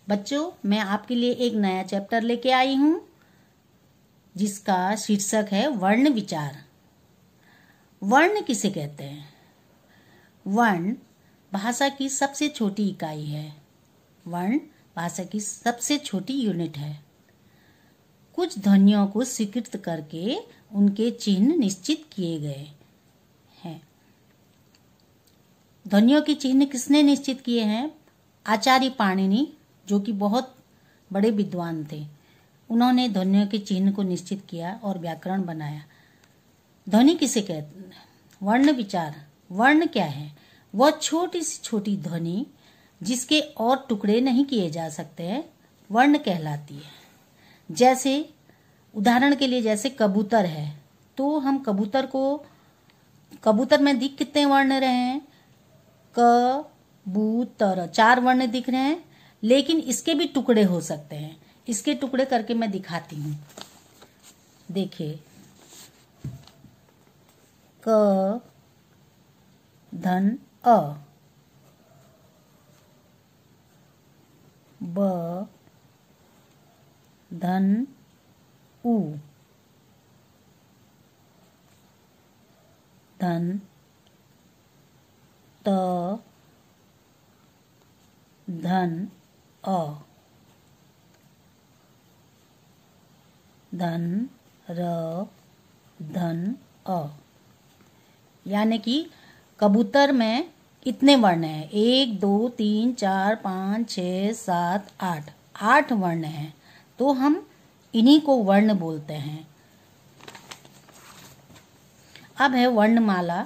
बच्चों, मैं आपके लिए एक नया चैप्टर लेके आई हूँ जिसका शीर्षक है वर्ण विचार। वर्ण किसे कहते हैं? वर्ण भाषा की सबसे छोटी इकाई है। वर्ण भाषा की सबसे छोटी यूनिट है। कुछ ध्वनियों को स्वीकृत करके उनके चिन्ह निश्चित किए गए हैं। ध्वनियों के चिन्ह किसने निश्चित किए हैं? आचार्य पाणिनि, जो कि बहुत बड़े विद्वान थे। उन्होंने ध्वनियों के चिन्ह को निश्चित किया और व्याकरण बनाया। ध्वनि किसे कहते हैं? वर्ण विचार। वर्ण क्या है? वह छोटी सी छोटी ध्वनि जिसके और टुकड़े नहीं किए जा सकते हैं, वर्ण कहलाती है। जैसे उदाहरण के लिए, जैसे कबूतर है, तो हम कबूतर में दिख कितने वर्ण रहे हैं? कबूतर, 4 वर्ण दिख रहे हैं, लेकिन इसके भी टुकड़े हो सकते हैं। इसके टुकड़े करके मैं दिखाती हूँ। देखिए, क धन अ, ब धन उ, धन त, धन अ, धन र, धन अ। यानी कि कबूतर में कितने वर्ण हैं? 1 2 3 4 5 6 7 8, 8 वर्ण हैं। तो हम इन्हीं को वर्ण बोलते हैं। अब है वर्णमाला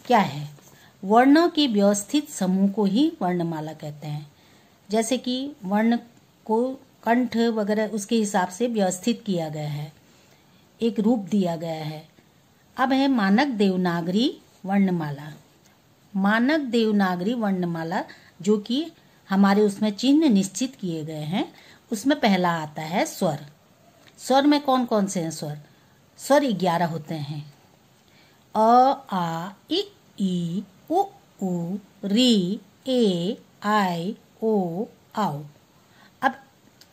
क्या है? वर्णों के व्यवस्थित समूह को ही वर्णमाला कहते हैं। जैसे कि वर्ण को कंठ वगैरह उसके हिसाब से व्यवस्थित किया गया है, एक रूप दिया गया है। अब है मानक देवनागरी वर्णमाला। मानक देवनागरी वर्णमाला, जो कि हमारे उसमें चिन्ह निश्चित किए गए हैं, उसमें पहला आता है स्वर। स्वर में कौन कौन से हैं स्वर? स्वर 11 होते हैं। अ, आ, इ, ई, उ, री, ए, आई, ओ, आओ। अब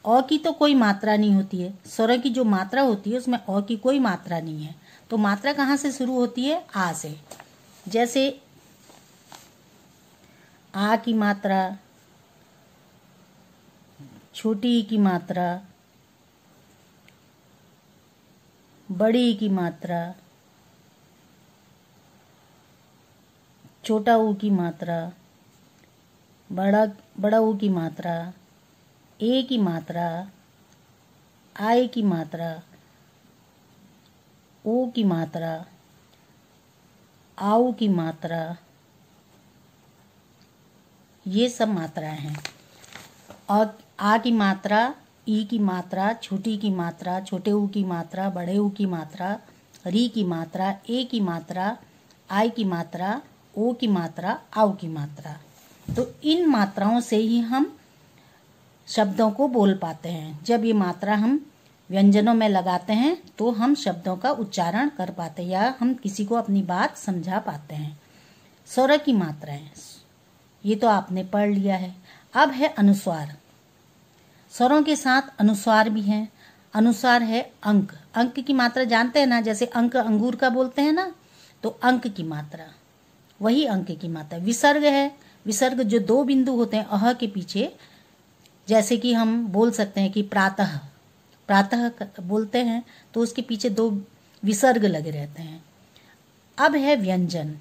अ की तो कोई मात्रा नहीं होती है। स्वर की जो मात्रा होती है उसमें अ की कोई मात्रा नहीं है। तो मात्रा कहाँ से शुरू होती है? आ से। जैसे आ की मात्रा, छोटी ई की मात्रा, बड़ी ई की मात्रा, छोटा ऊ की मात्रा, बड़ा ऊ की मात्रा, ए की मात्रा, आई की मात्रा, ओ की मात्रा, आऊ की मात्रा, ये सब मात्राएं हैं। और आ की मात्रा, ई की मात्रा, छोटी की मात्रा, छोटे ऊ की मात्रा, बड़े ऊ की मात्रा, री की मात्रा, ए की मात्रा, आई की मात्रा, ओ की मात्रा, आऊ की मात्रा। तो इन मात्राओं से ही हम शब्दों को बोल पाते हैं। जब ये मात्रा हम व्यंजनों में लगाते हैं तो हम शब्दों का उच्चारण कर पाते हैं या हम किसी को अपनी बात समझा पाते हैं। स्वर की मात्राएं, ये तो आपने पढ़ लिया है। अब है अनुस्वार। स्वरों के साथ अनुस्वार भी हैं। अनुस्वार है अंक। अंक की मात्रा जानते हैं ना? जैसे अंक अंगूर का बोलते हैं ना, तो अंक की मात्रा, वही अंक की मात्रा। विसर्ग है। विसर्ग जो 2 बिंदु होते हैं अह के पीछे, जैसे कि हम बोल सकते हैं कि प्रातः, प्रातः बोलते हैं तो उसके पीछे 2 विसर्ग लगे रहते हैं। अब है व्यंजन।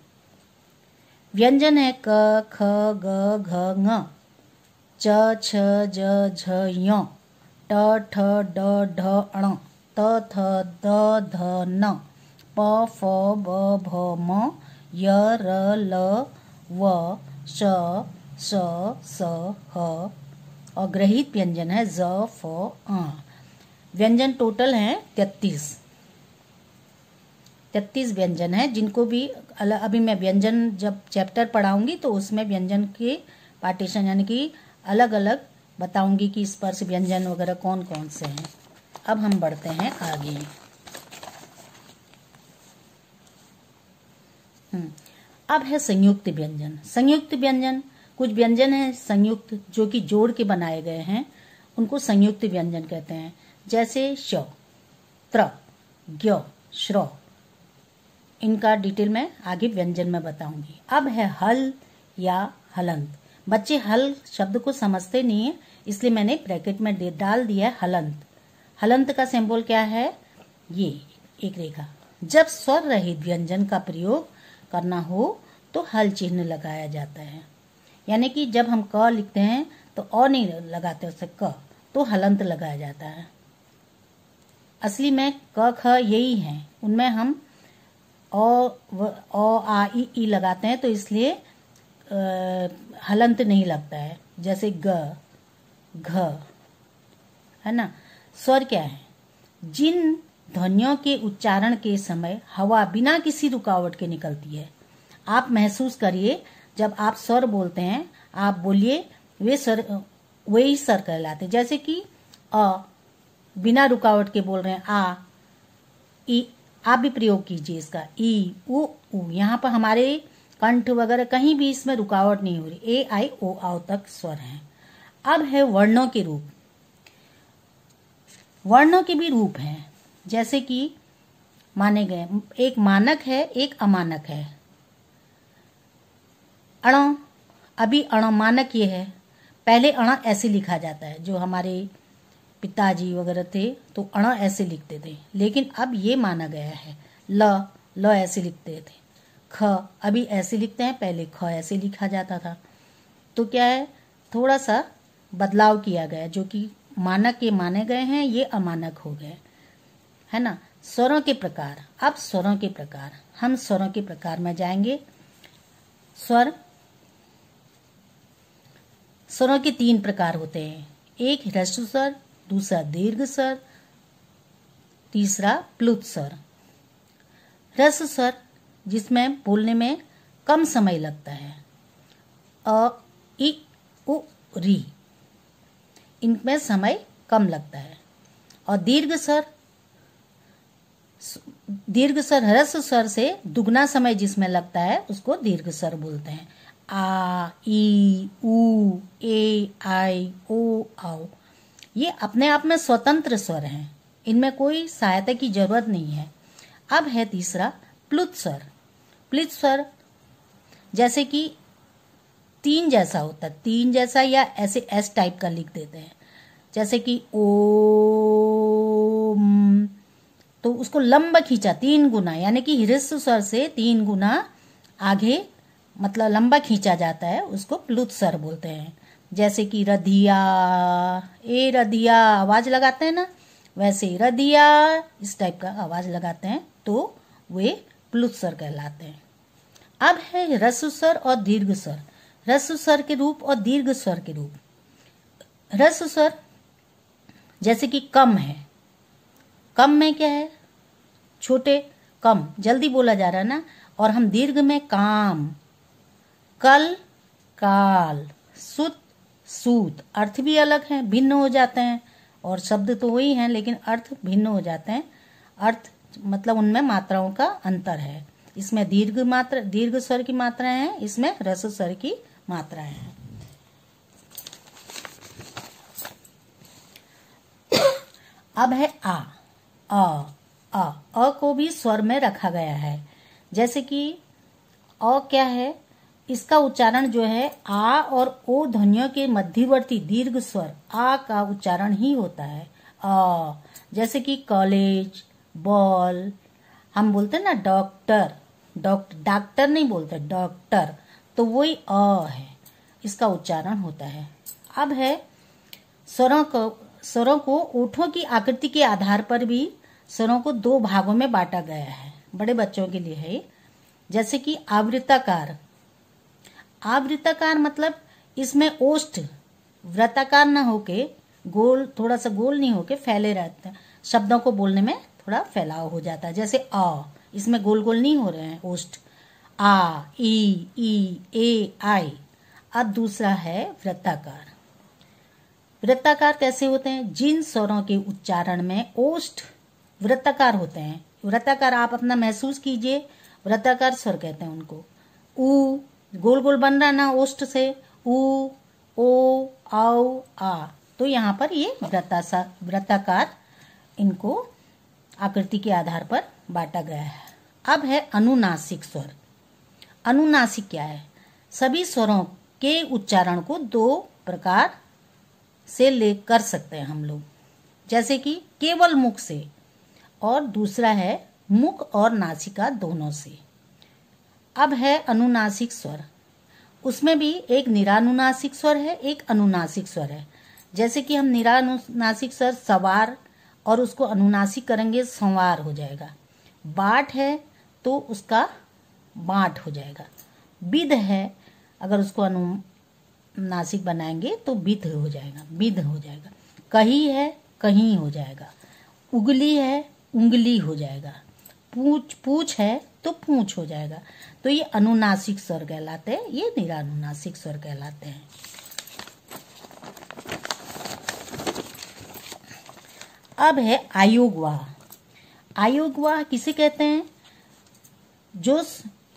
व्यंजन है क, ख, ग, घ, ङ, च, छ, ज, झ, ञ, ट, ठ, ड, ढ, ण, त, थ, द, ध, न, प, फ, ब, भ, म, य, र, ल, व, श, स, ह। और ग्रहित व्यंजन है ज, फ, अ। व्यंजन टोटल हैं 33 व्यंजन है, जिनको भी अभी मैं व्यंजन जब चैप्टर पढ़ाऊंगी तो उसमें व्यंजन के पार्टीशन यानी कि अलग अलग बताऊंगी कि स्पर्श व्यंजन वगैरह कौन कौन से हैं। अब हम बढ़ते हैं आगे। अब है संयुक्त व्यंजन। संयुक्त व्यंजन, कुछ व्यंजन है संयुक्त जो कि जोड़ के बनाए गए हैं। उनको संयुक्त व्यंजन कहते हैं, जैसे श, त्र, ज्ञ, श्र। इनका डिटेल में आगे व्यंजन में बताऊंगी। अब है हल या हलंत। बच्चे हल शब्द को समझते नहीं है, इसलिए मैंने ब्रैकेट में डाल दिया है हलंत। हलंत का सिंबल क्या है? ये एक रेखा। जब स्वर रहित व्यंजन का प्रयोग करना हो तो हल चिन्ह लगाया जाता है, यानी कि जब हम क लिखते हैं तो अ नहीं लगाते उससे क, तो हलंत लगाया जाता है। असली में क ख यही है, उनमें हम ओ आ ई लगाते हैं, तो इसलिए हलंत नहीं लगता है। जैसे ग, घ, है ना। स्वर क्या है? जिन ध्वनियों के उच्चारण के समय हवा बिना किसी रुकावट के निकलती है। आप महसूस करिए, जब आप स्वर बोलते हैं, आप बोलिए, वे स्वर वही स्वर कहलाते। जैसे कि अ बिना रुकावट के बोल रहे हैं, आ, ई, आप भी प्रयोग कीजिए इसका, ई, उ, यहाँ पर हमारे कंठ वगैरह कहीं भी इसमें रुकावट नहीं हो रही। ए, आई, ओ, आओ तक स्वर हैं। अब है वर्णों के रूप। वर्णों के भी रूप हैं, जैसे कि माने गए, एक मानक है, एक अमानक है। अण, अभी अण मानक ये है, पहले अण ऐसे लिखा जाता है। जो हमारे पिताजी वगैरह थे तो अण ऐसे लिखते थे, लेकिन अब ये माना गया है ल ऐसे लिखते थे। ख अभी ऐसे लिखते हैं, पहले ख ऐसे लिखा जाता था। तो क्या है, थोड़ा सा बदलाव किया गया, जो कि मानक ये माने गए हैं, ये अमानक हो गए, है ना। स्वरों के प्रकार। अब स्वरों के प्रकार, हम स्वरों के प्रकार में जाएंगे। स्वरों के 3 प्रकार होते हैं। एक ह्रस्व स्वर, दूसरा दीर्घ स्वर, तीसरा प्लुत स्वर। ह्रस्व स्वर जिसमें बोलने में कम समय लगता है, अ, इ, उ, री, इनमें समय कम लगता है। और दीर्घ स्वर ह्रस्व स्वर से दुगना समय जिसमें लगता है उसको दीर्घ स्वर बोलते हैं। आ, ई, उ, ए, आई, ओ, आओ, ये अपने आप में स्वतंत्र स्वर हैं, इनमें कोई सहायता की जरूरत नहीं है। अब है तीसरा प्लुत स्वर। प्लुत स्वर जैसे कि 3 जैसा होता है, 3 जैसा, या ऐसे एस टाइप का लिख देते हैं, जैसे कि ओम, तो उसको लंबा खींचा 3 गुना, यानी कि ह्रस्व स्वर से 3 गुना आगे, मतलब लंबा खींचा जाता है, उसको प्लुत स्वर बोलते हैं। जैसे कि रधिया, ए रधिया आवाज लगाते हैं ना, वैसे रधिया इस टाइप का आवाज लगाते हैं, तो वे प्लुत स्वर कहलाते हैं। अब है ह्रस्व स्वर और दीर्घ स्वर। ह्रस्व स्वर के रूप और दीर्घ स्वर के रूप। ह्रस्व स्वर जैसे कि कम है, कम में क्या है, छोटे, कम, जल्दी बोला जा रहा है ना। और हम दीर्घ में काम, कल, काल, सुत, सूत, अर्थ भी अलग हैं, भिन्न हो जाते हैं, और शब्द तो वही हैं लेकिन अर्थ भिन्न हो जाते हैं। अर्थ मतलब उनमें मात्राओं का अंतर है। इसमें दीर्घ स्वर की मात्राएं हैं, इसमें ह्रस्व स्वर की मात्राएं हैं। अब है आ को भी स्वर में रखा गया है। जैसे कि अ क्या है, इसका उच्चारण जो है आ और ओ ध्वनियों के मध्यवर्ती दीर्घ स्वर आ का उच्चारण ही होता है। अ, जैसे कि कॉलेज, बॉल, हम बोलते हैं ना डॉक्टर, डॉक्टर नहीं बोलते, डॉक्टर, तो वही अ है, इसका उच्चारण होता है। अब है स्वरों को ओठों की आकृति के आधार पर भी स्वरों को 2 भागों में बांटा गया है, बड़े बच्चों के लिए है। जैसे कि आवृत्ताकार। आवृत्ताकार मतलब इसमें ओष्ठ वृत्ताकार न होके गोल, थोड़ा सा गोल नहीं होके फैले रहते हैं, शब्दों को बोलने में थोड़ा फैलाव हो जाता है। जैसे अ, इसमें गोल गोल नहीं हो रहे हैं ओष्ठ। आ, ई, ए, आई। अब दूसरा है वृत्ताकार। वृत्ताकार कैसे होते हैं? जिन स्वरों के उच्चारण में ओष्ठ वृत्ताकार होते हैं। वृत्ताकार आप अपना महसूस कीजिए, वृत्ताकार स्वर कहते हैं उनको। ऊ गोल गोल बन रहा ना ओष्ठ से, ऊ, ओ, आओ, आ, तो यहाँ पर ये वृत्ताकार इनको आकृति के आधार पर बांटा गया है। अब है अनुनासिक स्वर। अनुनासिक क्या है? सभी स्वरों के उच्चारण को दो प्रकार से ले कर सकते हैं हम लोग, जैसे कि केवल मुख से, और दूसरा है मुख और नासिका दोनों से। अब है अनुनासिक स्वर। उसमें भी एक निरानुनासिक स्वर है, एक अनुनासिक स्वर है। जैसे कि हम निरानुनासिक स्वर सवार, और उसको अनुनासिक करेंगे संवार हो जाएगा। बाट है तो उसका बाट हो जाएगा। विध है, अगर उसको अनुनासिक बनाएंगे तो विध हो जाएगा, विध हो जाएगा। कही है, कहीं हो जाएगा। उगली है, उंगली हो जाएगा। पूछ है तो पूछ हो जाएगा। तो ये अनुनासिक स्वर कहलाते हैं, ये निरानुनासिक स्वर कहलाते हैं। अब है आयोगवाह। आयोगवाह किसे कहते हैं? जो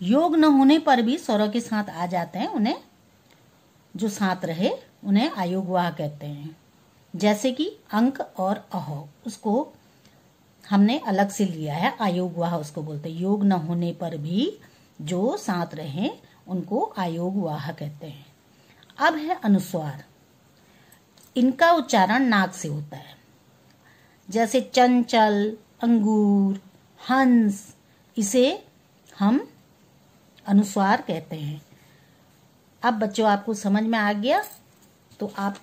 योग न होने पर भी स्वरों के साथ आ जाते हैं, उन्हें जो साथ रहे उन्हें आयोगवाह कहते हैं। जैसे कि अंक और अह, उसको हमने अलग से लिया है, आयोगवाह उसको बोलते हैं। योग न होने पर भी जो साथ रहे उनको आयोगवाह कहते हैं। अब है अनुस्वार। इनका उच्चारण नाक से होता है, जैसे चंचल, अंगूर, हंस, इसे हम अनुस्वार कहते हैं। अब बच्चों आपको समझ में आ गया तो आप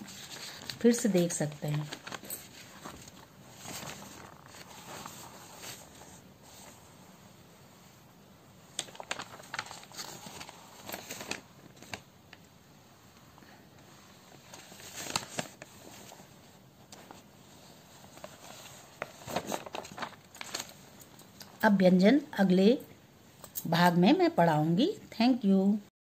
फिर से देख सकते हैं। अब व्यंजन अगले भाग में मैं पढ़ाऊंगी। Thank you.